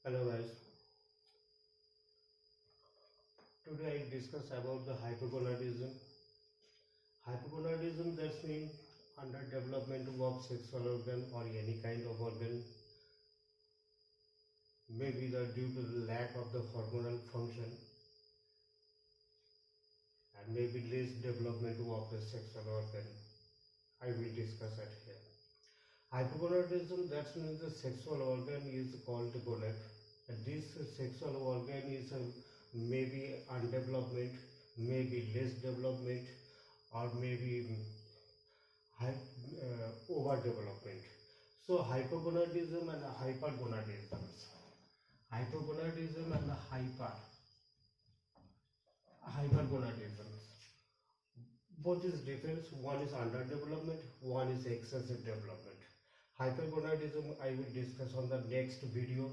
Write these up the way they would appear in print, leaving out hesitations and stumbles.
Hello guys, today I discuss about the hypogonadism. Hypogonadism that means underdevelopment of sexual organ or any kind of organ, maybe due to the lack of the hormonal function and maybe less development of the sexual organ. I will discuss it here. Hypogonadism that means the sexual organ is called gonad. And this sexual organ is maybe undevelopment, maybe less development, or maybe overdevelopment. So hypogonadism and hypergonadism. Hypogonadism and hypergonadism. Both is different. One is underdevelopment, one is excessive development. Hypergonadism I will discuss on the next video.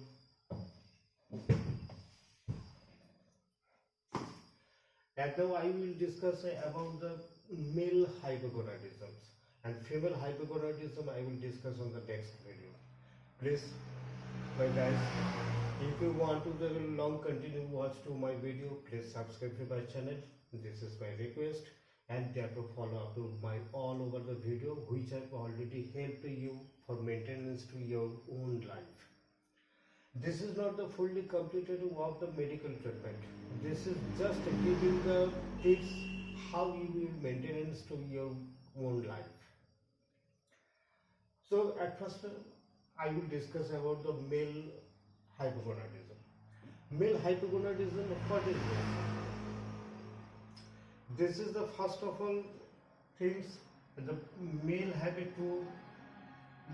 And now I will discuss about the male hypogonadisms, and female hypogonadism I will discuss on the next video. Please, my guys, if you want to the long continue watch to my video, please subscribe to my channel. This is my request, and therefore follow up to my all over the video which have already helped you for maintenance to your own life. This is not the fully completed of the medical treatment. This is just giving the tips how you will maintenance to your own life. So at first I will discuss about the male hypogonadism. Male hypogonadism, what is this? This is the first of all things. The male have two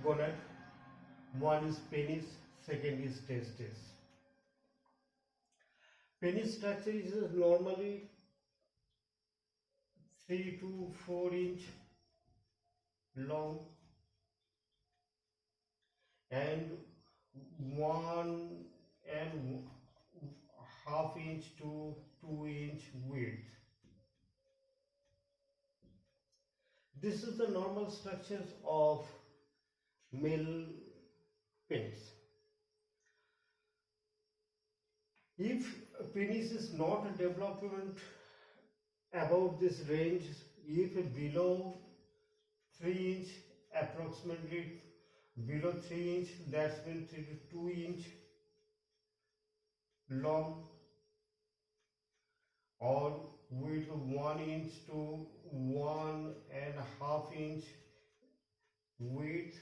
gonad. One is penis, second is testes. Penis structure is normally 3 to 4 inch long and 1.5 inch to 2 inch width. This is the normal structures of male penis. If penis is not development about this range, if below 3 inch, approximately below 3 inch, that's means 3 to 2 inch long, or with 1 inch to 1.5 inch width,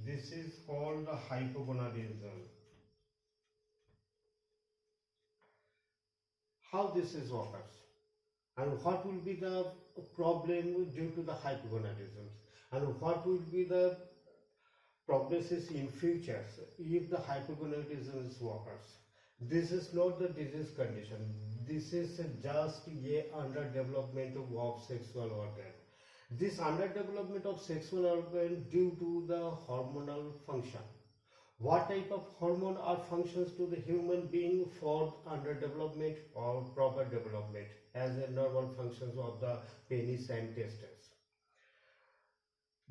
this is called hypogonadism. How this is occurs and what will be the problem due to the hypogonadism, and what will be the prognosis in future if the hypogonadism occurs. This is not the disease condition. This is just a underdevelopment of sexual organ. This underdevelopment of sexual organ due to the hormonal function. What type of hormone are functions to the human being for underdevelopment or proper development as a normal functions of the penis and testes?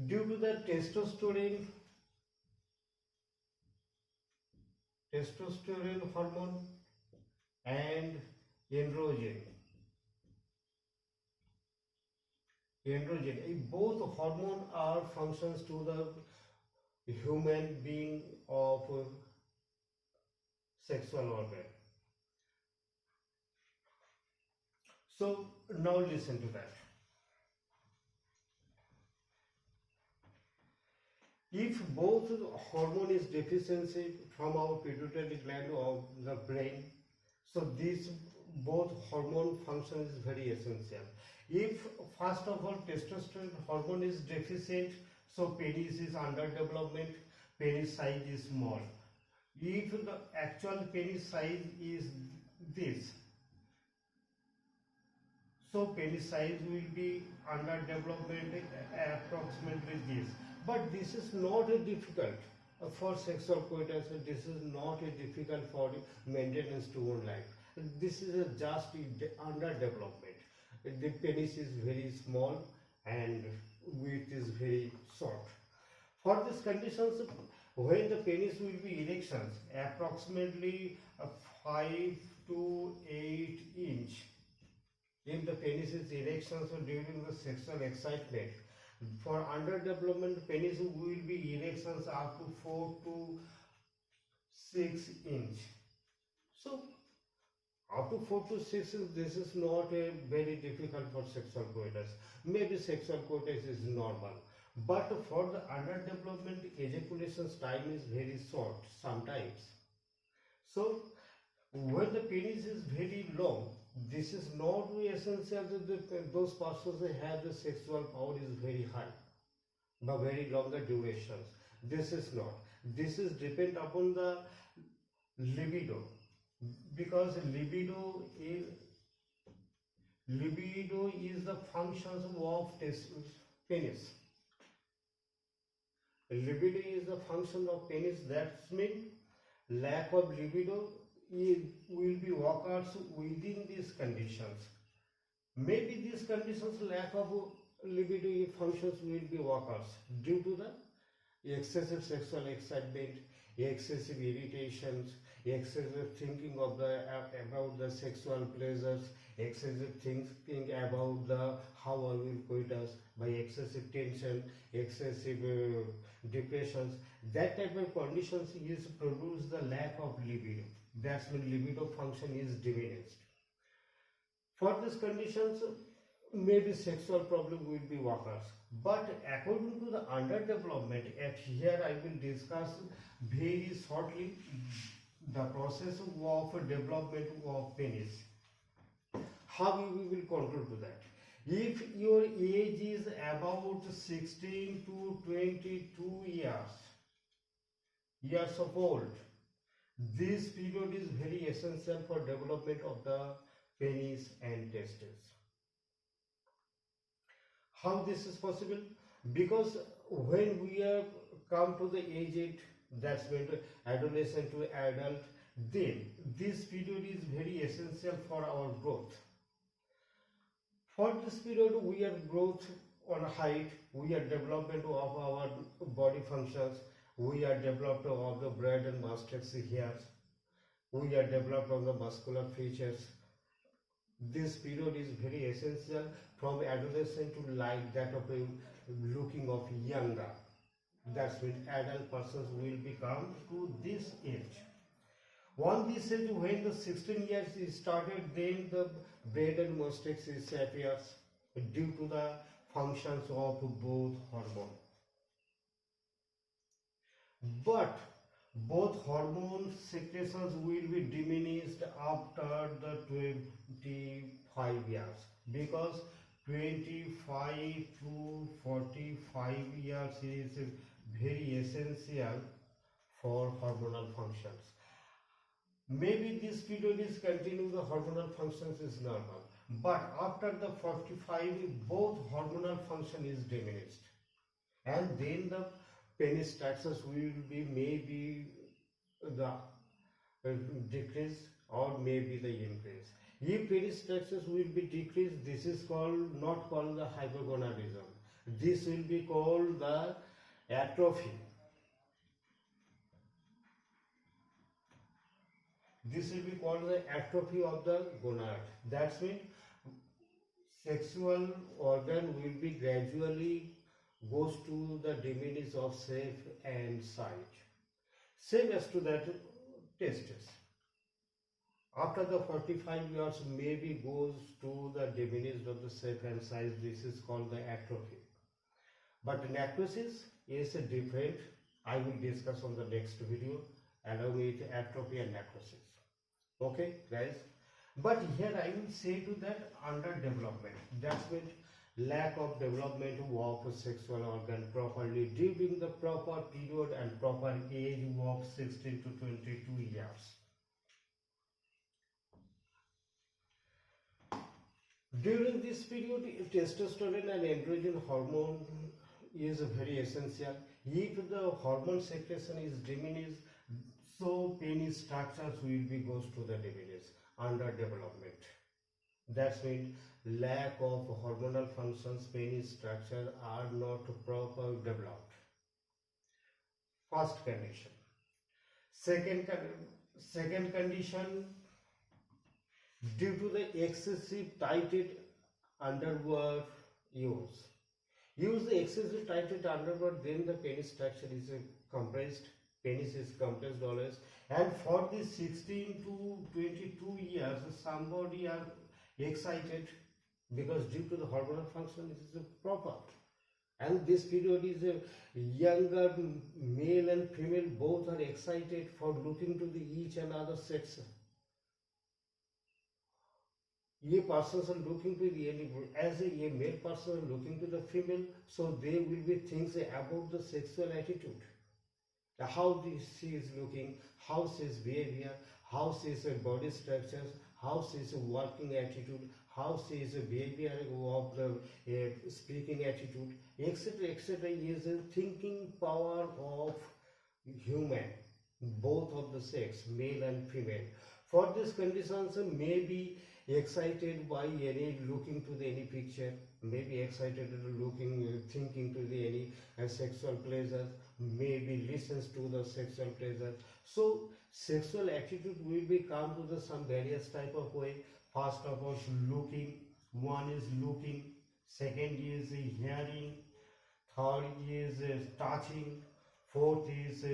Due to the testosterone hormone and androgen, both hormone are functions to the human being of sexual organ. So now listen to that. If both hormone is deficiency from our pituitary gland of the brain, so this both hormone function is very essential. If first of all testosterone hormone is deficient, so penis is underdevelopment, penis size is small. If the actual penis size is this, so penis size will be underdevelopment approximately this. But this is not a difficult for sexual coitus. This is not a difficult for maintenance to own life. This is just underdevelopment. The penis is very small and width is very short. For these conditions, when the penis will be erections approximately 5 to 8 inch. If the penis is erections during the sexual excitement, for underdevelopment penis will be erections up to 4 to 6 inch. So up to 4 to 6 inch, this is not a very difficult for sexual coitus. Maybe sexual coitus is normal. But for the underdevelopment, ejaculation time is very short sometimes. So when the penis is very long, this is not essential that those persons have the sexual power is very high, but very longer durations. This is not. This is depend upon the libido, because libido is the functions of penis. Libido is the function of penis. That means lack of libido will be occurs within these conditions. Maybe these conditions, lack of libido functions will be occurs due to the excessive sexual excitement, excessive irritations, excessive thinking of about the sexual pleasures, excessive thinking about the how I will coitus, by excessive tension, excessive depressions. That type of conditions is produce the lack of libido. That's when libido function is diminished. For these conditions, maybe sexual problem will be occurs. But according to the underdevelopment, at here I will discuss very shortly the process of development of penis. How we will control to that. If your age is about 16 to 22 years of old, this period is very essential for development of the penis and testes. How this is possible? Because when we are come to the age 8, that's when adolescent to adult, then this period is very essential for our growth. For this period, we are growth on height, we are development of our body functions, we are developed of the brain and mastocyst hairs, we are developed on the muscular features. This period is very essential from adolescent to like that of a looking of younger. That's when adult persons will become to this age. On this age, when the 16 years is started, then the brain and mastocyst appears due to the functions of both hormones. But both hormone secretions will be diminished after the 25 years, because 25 to 45 years is very essential for hormonal functions. Maybe this period is continuing, the hormonal functions is normal, but after the 45 both hormonal function is diminished, and then the penis taxus will be maybe the decrease or maybe the increase. If penis taxus will be decreased, this is called not called the hypogonadism. This will be called the atrophy. This will be called the atrophy of the gonad. That means sexual organ will be gradually goes to the diminish of shape and size. Same as to that testes. After the 45 years maybe goes to the diminished of the shape and size. This is called the atrophy. But necrosis is different. I will discuss on the next video along with atrophy and necrosis. Okay guys, but here I will say to that underdevelopment. That's means lack of development of sexual organ properly during the proper period and proper age of 16 to 22 years. During this period, testosterone and androgen hormone is very essential. If the hormone secretion is diminished, so penis structures will be goes to the diminish, underdevelopment. That means lack of hormonal functions, penis structure are not properly developed. First condition. Second condition, due to the excessive tighted underwear use. Use the excessive tighted underwear, then the penis structure is compressed. Penis is compressed always. And for the 16 to 22 years, somebody are excited because due to the hormonal function it is proper. And this period is a younger male and female both are excited for looking to the each and other sex. A persons are looking to the as a male person are looking to the female, so they will be things about the sexual attitude, how she is looking, how she is behavior, how she is body structures, how she is working attitude, how she is behavior of the speaking attitude, etc. etc. is a thinking power of human, both of the sex, male and female. For these conditions, may be excited by any looking to the any picture, may be excited looking, thinking to the any sexual pleasure, maybe listens to the sexual pleasure. So sexual attitude will be come to the some various type of way. First of all, looking. One is looking. Second is hearing. Third is touching. Fourth is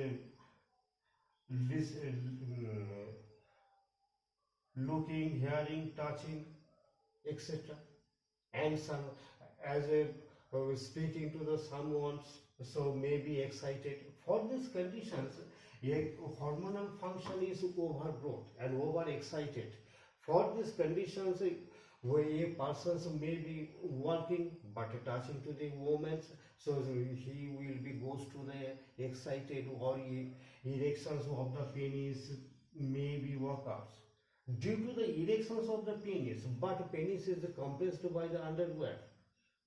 looking, hearing, touching, etc. And some as a speaking to the someone, so may be excited. For these conditions, a hormonal function is overgrowth and overexcited. For these conditions, where a person may be working but touching to the woman, so he will be goes to the excited or erections of the penis may be workouts due to the erections of the penis, but penis is compressed by the underwear,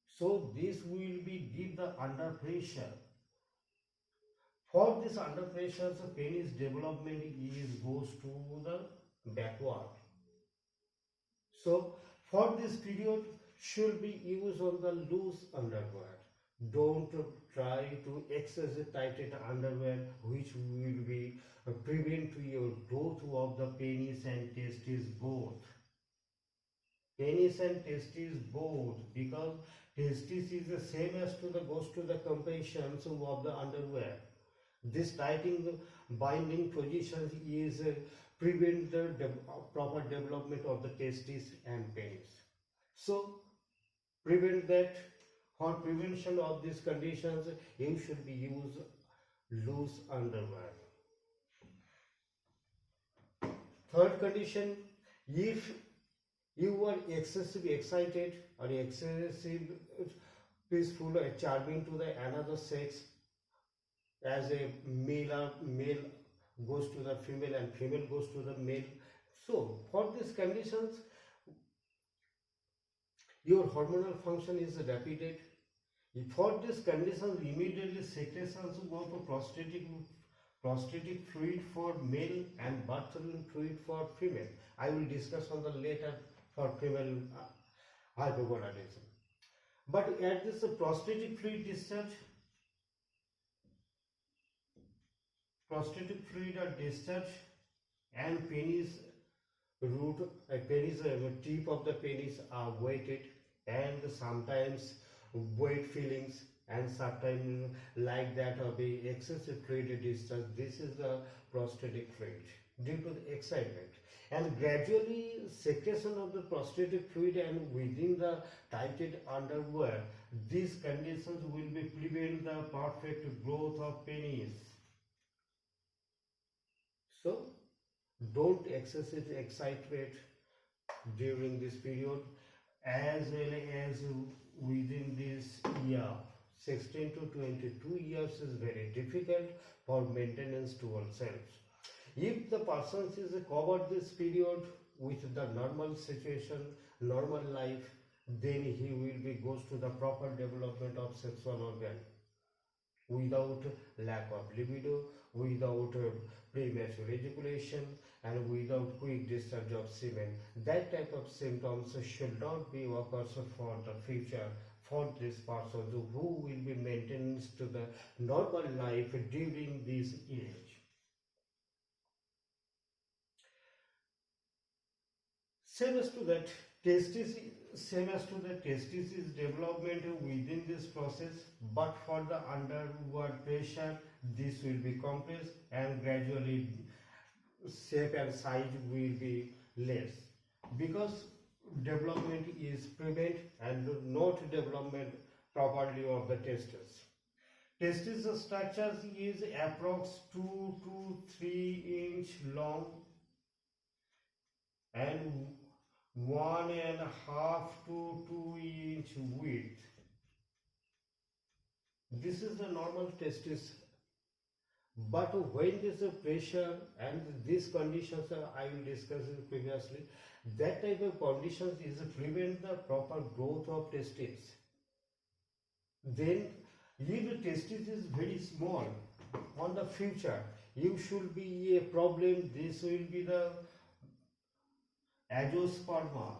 so this will be give the under pressure. For this under pressure, the penis development is goes to the backward. So for this period should be used on the loose underwear. Don't try to excessive tighted underwear, which will be prevent your growth of the penis and testes both. Penis and testes both, because testis is the same as to the goes to the compressions of the underwear. This tightening binding position is prevent the proper development of the testis and penis. So prevent that. For prevention of these conditions, you should be use loose underwear. Third condition, if you are excessively excited or excessive peaceful or charming to the another sex, as a male goes to the female and female goes to the male, so for these conditions your hormonal function is rapid. For these conditions, immediately secretions go to prostatic fluid for male and bathroom fluid for female. I will discuss on the later for female hypogonadism. But at this prostatic fluid discharge, prostatic fluid are discharged and penis root, tip of the penis are weighted, and sometimes weight feelings, and sometimes like that of the excessive fluid discharge. This is the prostatic fluid due to the excitement, and gradually secretion of the prostatic fluid and within the tighted underwear. These conditions will be prevent the perfect growth of penis. So don't excessive excitement during this period, as well as within this year. 16 to 22 years is very difficult for maintenance to ourselves. If the person is covered this period with the normal situation, normal life, then he will be goes to the proper development of sexual organ without lack of libido, without premature ejaculation, and without quick discharge of semen. That type of symptoms should not be occurs for the future for this person who will be maintained to the normal life during this age. Same as to that, testis development within this process, but for the underward pressure, this will be compressed and gradually shape and size will be less, because development is prevent and not development properly of the testes. Testis structure is approx 2 to 3 inch long and 1.5 to 2 inch width. This is the normal testis. But when there is a pressure and these conditions I will discuss previously, that type of conditions is to prevent the proper growth of testes. Then if the testis is very small on the future, you should be a problem. This will be the azoosperma.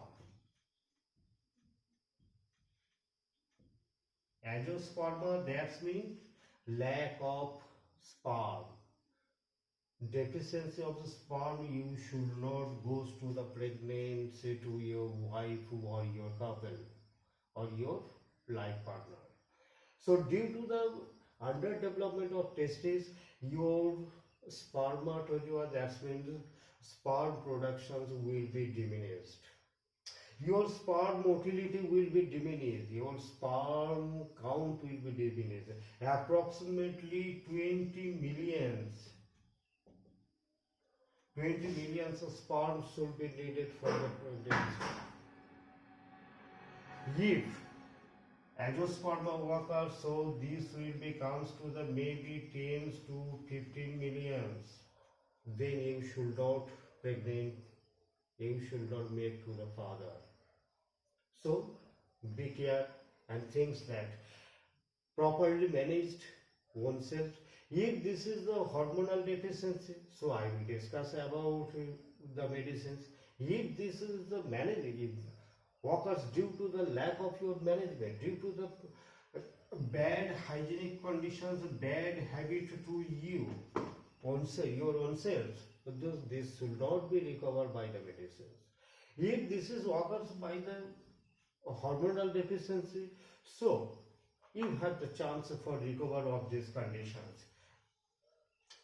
Azoosperma, that means lack of sperm. Deficiency of the sperm, you should not go to the pregnancy to your wife or your couple or your life partner. So due to the underdevelopment of testes, your spermatozoa, that means sperm productions will be diminished. Your sperm motility will be diminished, your sperm count will be diminished. Approximately 20 millions of sperm should be needed for the pregnancy. If azoosperma occurs, so this will be comes to the maybe 10 to 15 millions. Then you should not pregnant, you should not make to the father. So be care and things that properly managed oneself. If this is the hormonal deficiency, so I will discuss about the medicines. If this is the management occurs due to the lack of your management, due to the bad hygienic conditions, bad habit to you, your own self, this should not be recovered by the medicines. If this is occurs by the hormonal deficiency, so you have the chance for recovery of these conditions.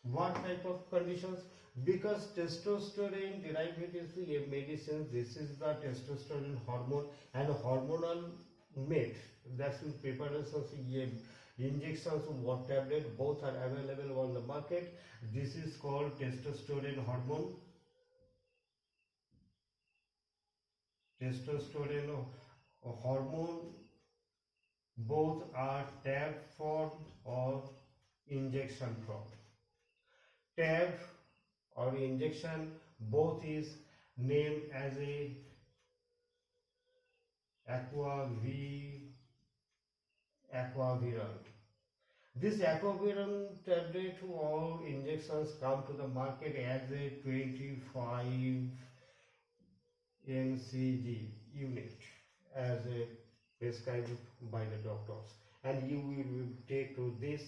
What type of conditions? Because testosterone derivatives in medicine, this is the testosterone hormone and hormonal mate, that's in preparations, injections or tablet, both are available on the market. This is called testosterone hormone. Testosterone hormone, both are tab form or injection form. Tab or injection, both is named as a aquaviron. This aquaviron tablet or injections come to the market as a 25 mcg unit as a prescribed by the doctors, and you will take to this.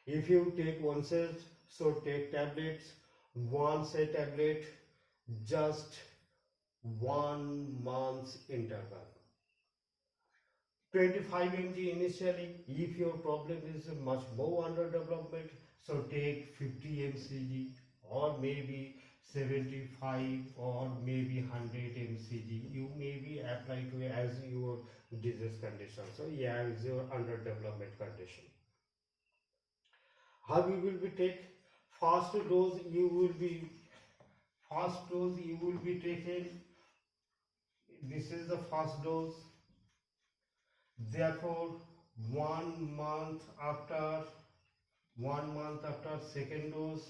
If you take oneself, so take tablets, once a tablet, just 1 month's interval. 25 mg initially. If your problem is much more underdevelopment, so take 50 mcg or maybe 75 or maybe 100 mcg. You may be applied to as your disease condition. So yeah, is your underdevelopment condition. How you will be take? First dose you will be taken. This is the first dose. Therefore, 1 month after second dose.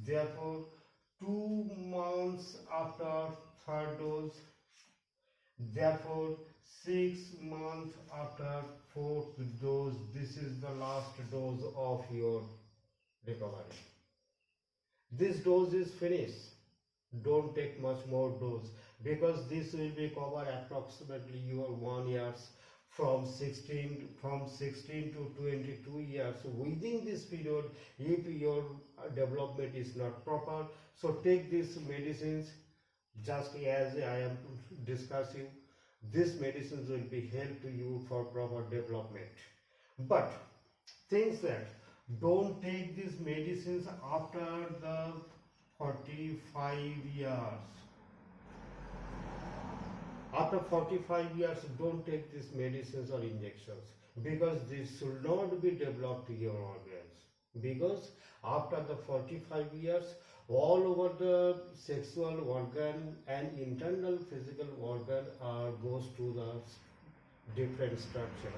Therefore, 2 months after third dose. Therefore, 6 months after fourth dose. This is the last dose of your recovery. This dose is finished. Don't take much more dose, because this will be cover approximately your 1 year's from 16 to 22 years. Within this period, if your development is not proper, so take these medicines just as I am discussing. These medicines will be help to you for proper development. But things that don't take these medicines after the 45 years. After 45 years, don't take these medicines or injections, because this should not be developed to your organs. Because after the 45 years, all over the sexual organ and internal physical organ goes to the different structures,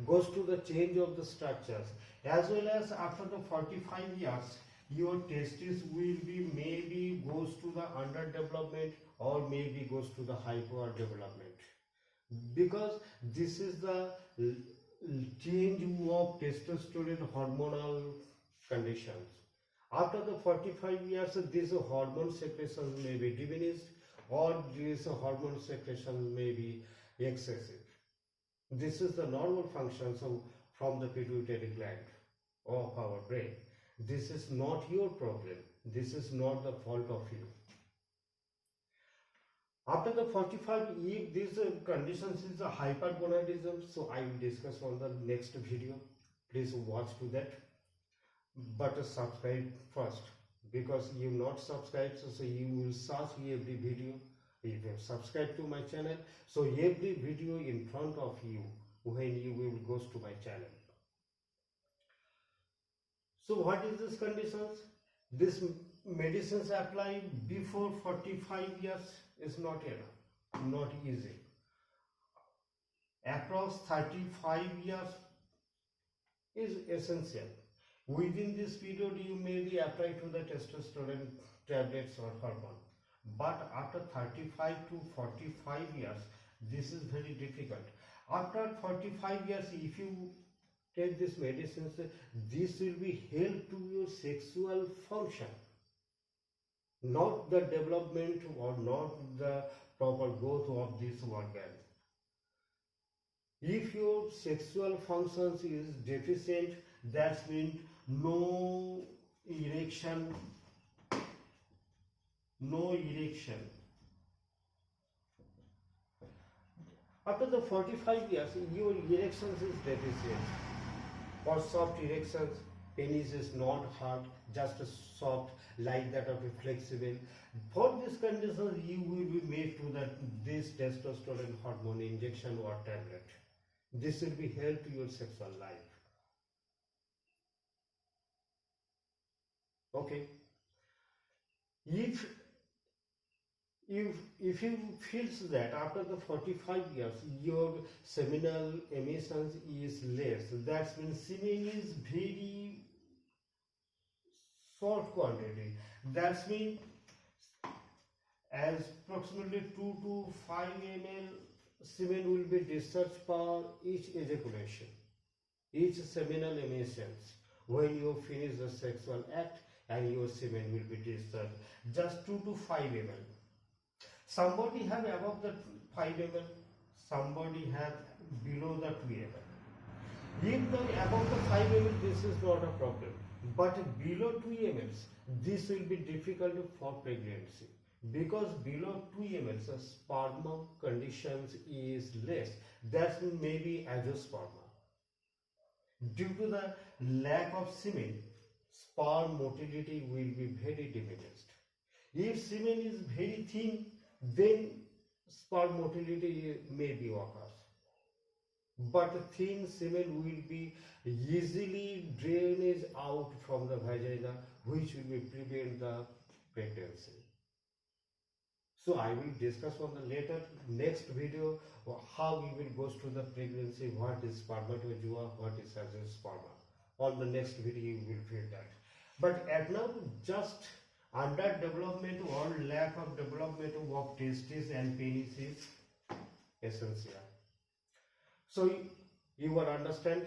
goes to the change of the structures, as well as after the 45 years your testis will be maybe goes to the underdevelopment or maybe goes to the hyperdevelopment, because this is the change of testosterone hormonal conditions. After the 45 years, these hormone secretions may be diminished or these hormone secretions may be excessive. This is the normal functions from the pituitary gland of our brain. This is not your problem. This is not the fault of you. After the 45, if these conditions is a hypergonadism, so I will discuss on the next video. Please watch to that. But subscribe first, because you not subscribed, so you will search every video. If you subscribe to my channel, so every video in front of you when you will goes to my channel. So what is this conditions? This medicines apply before 45 years is not enough, not easy. Across 35 years is essential. Within this period, you may be applied to the testosterone tablets or hormone. But after 35 to 45 years, this is very difficult. After 45 years, if you take these medicines, this will be help to your sexual function, not the development or not the proper growth of this organ. If your sexual functions is deficient, that means no erection, no erection. After the 45 years, your erections is deficient. For soft erections, penis is not hard, just soft, like that of a flexible. For this condition, you will be made to this testosterone hormone injection or tablet. This will be help to your sexual life. Okay. If you feels that after the 45 years your seminal emissions is less, that means semen is very short quantity. That means as approximately 2 to 5 ml semen will be discharged per each ejaculation, each seminal emissions. When you finish the sexual act and your semen will be discharged, just 2 to 5 ml. Somebody have above the 5 ml, somebody have below the 2 ml. If the above the 5 ml, this is not a problem, but below 2 ml, this will be difficult for pregnancy, because below 2 ml, the sperm conditions is less. That may be azoosperma. Due to the lack of semen, sperm motility will be very diminished. If semen is very thin, then sperm motility may be occurs. But thin semen will be easily drained out from the vagina, which will prevent the pregnancy. So I will discuss on the next video how we will go to the pregnancy, what is spermatozoa, what is azoosperma. On the next video you will feel that. But at now, just underdevelopment or lack of development of testes and penis is essential. So you will understand.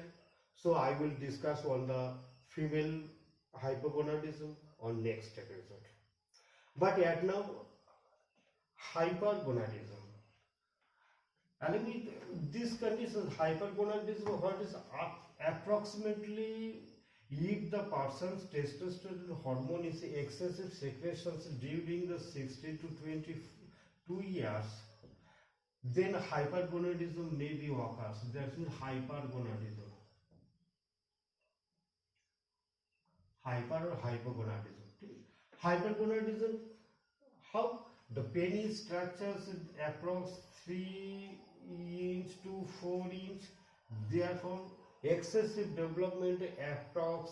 So I will discuss on the female hypogonadism on next episode. But at now, hypergonadism. And with these conditions, hypergonadism, what is approximately if the person's testosterone hormone is excessive secretions during the 16 to 22 years, then hypergonadism may be occurs. That means hypergonadism. Hyper or hypogonadism. Hypergonadism, how? The penis structures approx 3 inch to 4 inch, therefore excessive development approx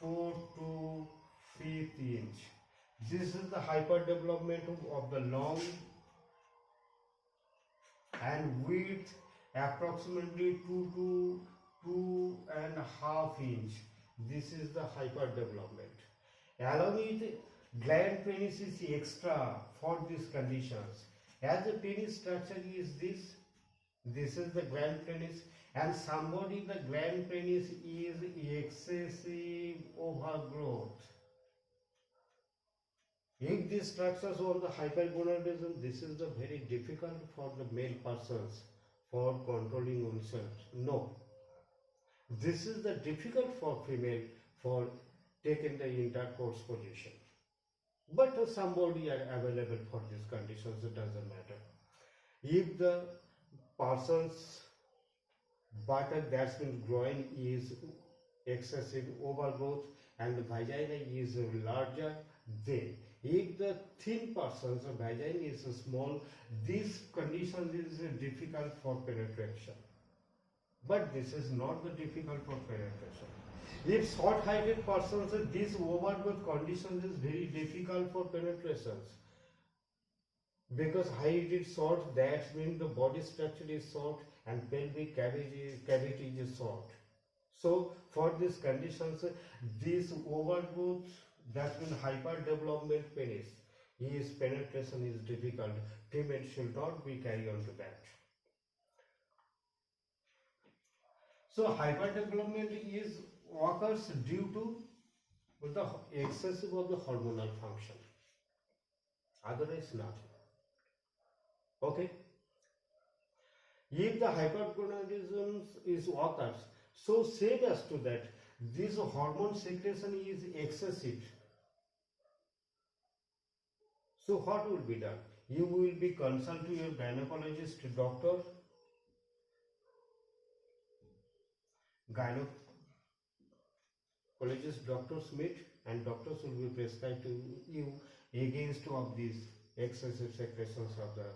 4 to 5th inch. This is the hyperdevelopment of the long and width approximately 2 to 2.5 inch. This is the hyperdevelopment. Along with gland penis is extra for these conditions. As the penis structure is this is the gland penis, and somebody the gland penis is excessive overgrowth. If these structures on the hypergonadism, this is the very difficult for the male persons for controlling themselves. No. This is the difficult for female for taking the intercourse position. But somebody are available for these conditions, it doesn't matter. If the person's buttock that's been growing is excessive overgrowth and the vagina is larger, then if the thin person's vagina is small, this condition is difficult for penetration. But this is not the difficult for penetration. If short-heighted persons, this overgrowth condition is very difficult for penetrations. Because height is short, that means the body structure is short and pelvic cavity is short. So for these conditions, this overgrowth, that means hyperdevelopment penis, is penetration is difficult. Female should not be carried on to that. So hyperdevelopment is occurs due to the excessive of the hormonal function. Otherwise nothing. Okay. If the hypergonadism is occurs, so same as to that, this hormone secretion is excessive. So what will be done? You will be consult to your gynecologist doctor. Gynecologist doctors meet and doctors will be prescribed to you against of these excessive secretions of the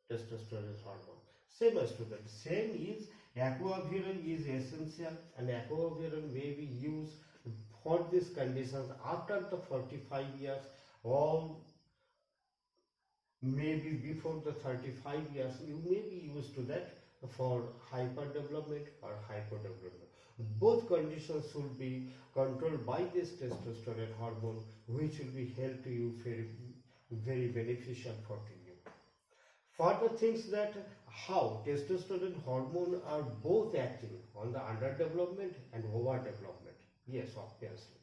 testosterone hormone. Same as to that. Same is aquaviron is essential, and aquaviron may be used for these conditions after the 45 years or maybe before the 35 years. You may be used to that for hyperdevelopment or hypodevelopment. Both conditions should be controlled by this testosterone hormone, which will be help to you very, very beneficial for you. Further things that how testosterone hormone are both acting on the underdevelopment and overdevelopment. Yes, obviously.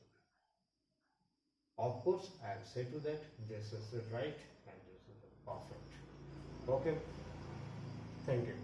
Of course, I am saying to that this is the right and this is the perfect. Okay. Thank you.